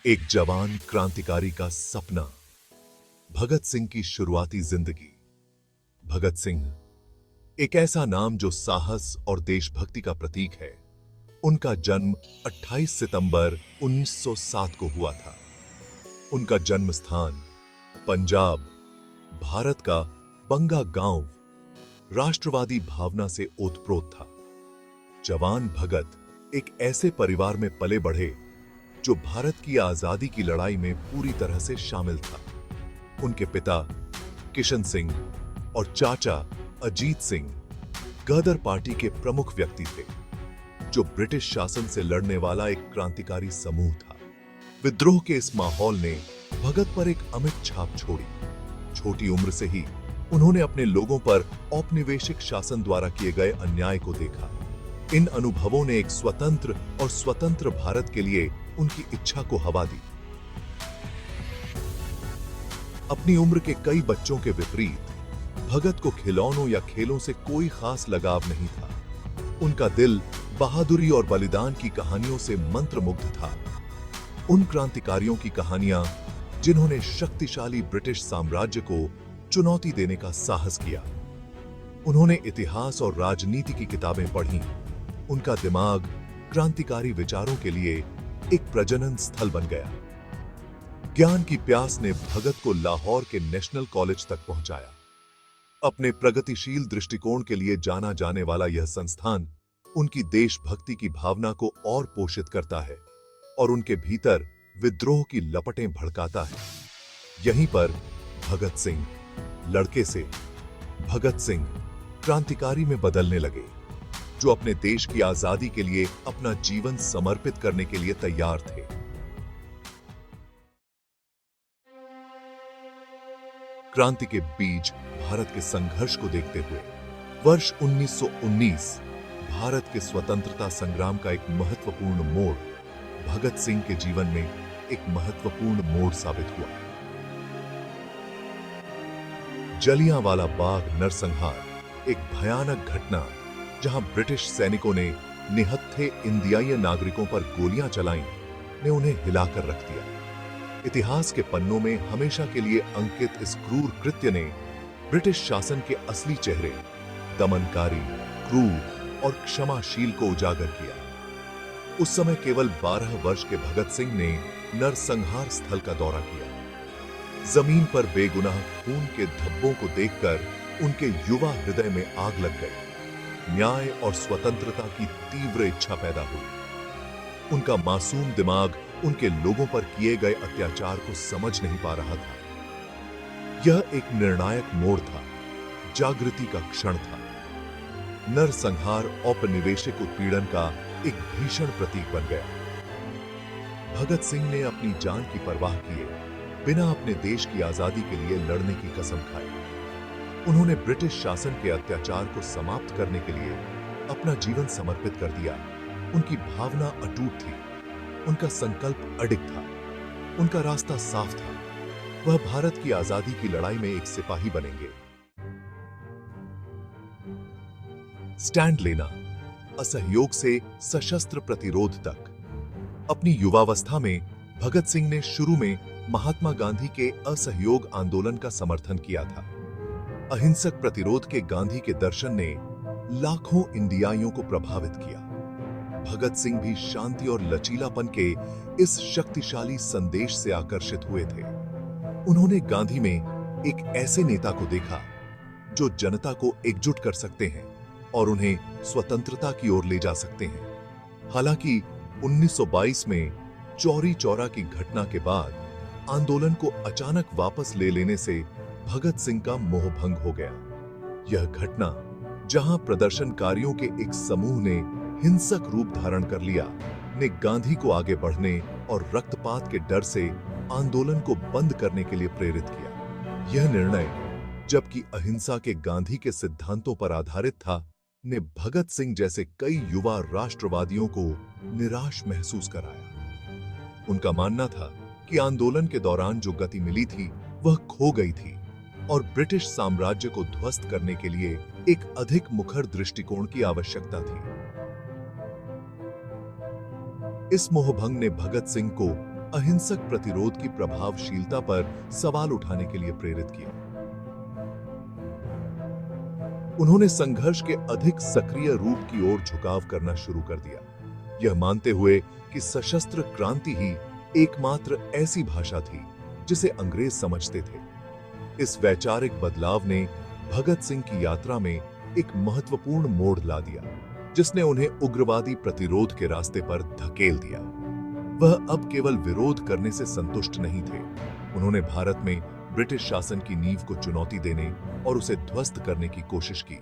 एक जवान क्रांतिकारी का सपना। भगत सिंह की शुरुआती जिंदगी। भगत सिंह एक ऐसा नाम जो साहस और देशभक्ति का प्रतीक है। उनका जन्म 28 सितंबर 1907 को हुआ था। उनका जन्म स्थान पंजाब, भारत का बंगा गांव राष्ट्रवादी भावना से ओतप्रोत था। जवान भगत एक ऐसे परिवार में पले बढ़े जो भारत की आजादी की लड़ाई में पूरी तरह से शामिल था। उनके पिता किशन सिंह और चाचा अजीत सिंह गदर पार्टी के प्रमुख व्यक्ति थे, जो ब्रिटिश शासन से लड़ने वाला एक क्रांतिकारी समूह था। विद्रोह के इस माहौल ने भगत पर एक अमिट छाप छोड़ी। छोटी उम्र से ही उन्होंने अपने लोगों पर औपनिवेशिक शासन द्वारा किए गए अन्याय को देखा। इन अनुभवों ने एक स्वतंत्र भारत के लिए उनकी इच्छा को हवा दी। अपनी उम्र के कई बच्चों के विपरीत भगत को खिलौनों या खेलों से कोई खास लगाव नहीं था। उनका दिल बहादुरी और बलिदान की कहानियों से मंत्रमुग्ध था। उन क्रांतिकारियों की कहानियां जिन्होंने शक्तिशाली ब्रिटिश साम्राज्य को चुनौती देने का साहस किया। उन्होंने इतिहास और राजनीति की किताबें पढ़ी। उनका दिमाग क्रांतिकारी विचारों के लिए एक प्रजनन स्थल बन गया। ज्ञान की प्यास ने भगत को लाहौर के नेशनल कॉलेज तक पहुंचाया। अपने प्रगतिशील दृष्टिकोण के लिए जाना जाने वाला यह संस्थान उनकी देशभक्ति की भावना को और पोषित करता है और उनके भीतर विद्रोह की लपटें भड़काता है। यहीं पर भगत सिंह लड़के से भगत सिंह क्रांतिकारी में बदलने लगे, जो अपने देश की आजादी के लिए अपना जीवन समर्पित करने के लिए तैयार थे। क्रांति के बीच भारत के संघर्ष को देखते हुए वर्ष 1919 भारत के स्वतंत्रता संग्राम का एक महत्वपूर्ण मोड़ भगत सिंह के जीवन में एक महत्वपूर्ण मोड़ साबित हुआ। जलियांवाला बाग नरसंहार एक भयानक घटना, जहां ब्रिटिश सैनिकों ने निहत्थे इंडियाई नागरिकों पर गोलियां चलाईं, ने उन्हें हिलाकर रख दिया। इतिहास के पन्नों में हमेशा के लिए अंकित इस क्रूर कृत्य ने ब्रिटिश शासन के असली चेहरे, दमनकारी, क्रूर और क्षमाशील को उजागर किया। उस समय केवल 12 वर्ष के भगत सिंह ने नरसंहार स्थल का दौरा किया। जमीन पर बेगुनाह खून के धब्बों को देखकर उनके युवा हृदय में आग लग गई। न्याय और स्वतंत्रता की तीव्र इच्छा पैदा हुई। उनका मासूम दिमाग उनके लोगों पर किए गए अत्याचार को समझ नहीं पा रहा था। यह एक निर्णायक मोड़ था, जागृति का क्षण था। नरसंहार औपनिवेशिक उत्पीड़न का एक भीषण प्रतीक बन गया। भगत सिंह ने अपनी जान की परवाह किए बिना अपने देश की आजादी के लिए लड़ने की कसम खाई। उन्होंने ब्रिटिश शासन के अत्याचार को समाप्त करने के लिए अपना जीवन समर्पित कर दिया। उनकी भावना अटूट थी, उनका संकल्प अडिग था, उनका रास्ता साफ था। वह भारत की आजादी की लड़ाई में एक सिपाही बनेंगे। स्टैंड लेना, असहयोग से सशस्त्र प्रतिरोध तक। अपनी युवावस्था में भगत सिंह ने शुरू में महात्मा गांधी के असहयोग आंदोलन का समर्थन किया था। अहिंसक प्रतिरोध के गांधी के दर्शन ने लाखों इंडियाइयों को प्रभावित किया। भगत सिंह भी शांति और लचीलापन के इस शक्तिशाली संदेश से आकर्षित हुए थे। उन्होंने गांधी में एक ऐसे नेता को देखा जो जनता को एकजुट कर सकते हैं और उन्हें स्वतंत्रता की ओर ले जा सकते हैं। हालांकि 1922 में चौरी चौरा की घटना के बाद आंदोलन को अचानक वापस ले लेने से भगत सिंह का मोह भंग हो गया। यह घटना, जहां प्रदर्शनकारियों के एक समूह ने हिंसक रूप धारण कर लिया, ने गांधी को आगे बढ़ने और रक्तपात के डर से आंदोलन को बंद करने के लिए प्रेरित किया। यह निर्णय, जबकि अहिंसा के गांधी के सिद्धांतों पर आधारित था, ने भगत सिंह जैसे कई युवा राष्ट्रवादियों को निराश महसूस कराया। उनका मानना था कि आंदोलन के दौरान जो गति मिली थी वह खो गई थी और ब्रिटिश साम्राज्य को ध्वस्त करने के लिए एक अधिक मुखर दृष्टिकोण की आवश्यकता थी। इस मोहभंग ने भगत सिंह को अहिंसक प्रतिरोध की प्रभावशीलता पर सवाल उठाने के लिए प्रेरित किया। उन्होंने संघर्ष के अधिक सक्रिय रूप की ओर झुकाव करना शुरू कर दिया, यह मानते हुए कि सशस्त्र क्रांति ही एकमात्र ऐसी भाषा थी जिसे अंग्रेज समझते थे। इस वैचारिक बदलाव ने भगत सिंह की यात्रा में एक महत्वपूर्ण मोड़ ला दिया, जिसने उन्हें उग्रवादी प्रतिरोध के रास्ते पर धकेल दिया। वह अब केवल विरोध करने से संतुष्ट नहीं थे। उन्होंने भारत में ब्रिटिश शासन की नींव को चुनौती देने और उसे ध्वस्त करने की कोशिश की।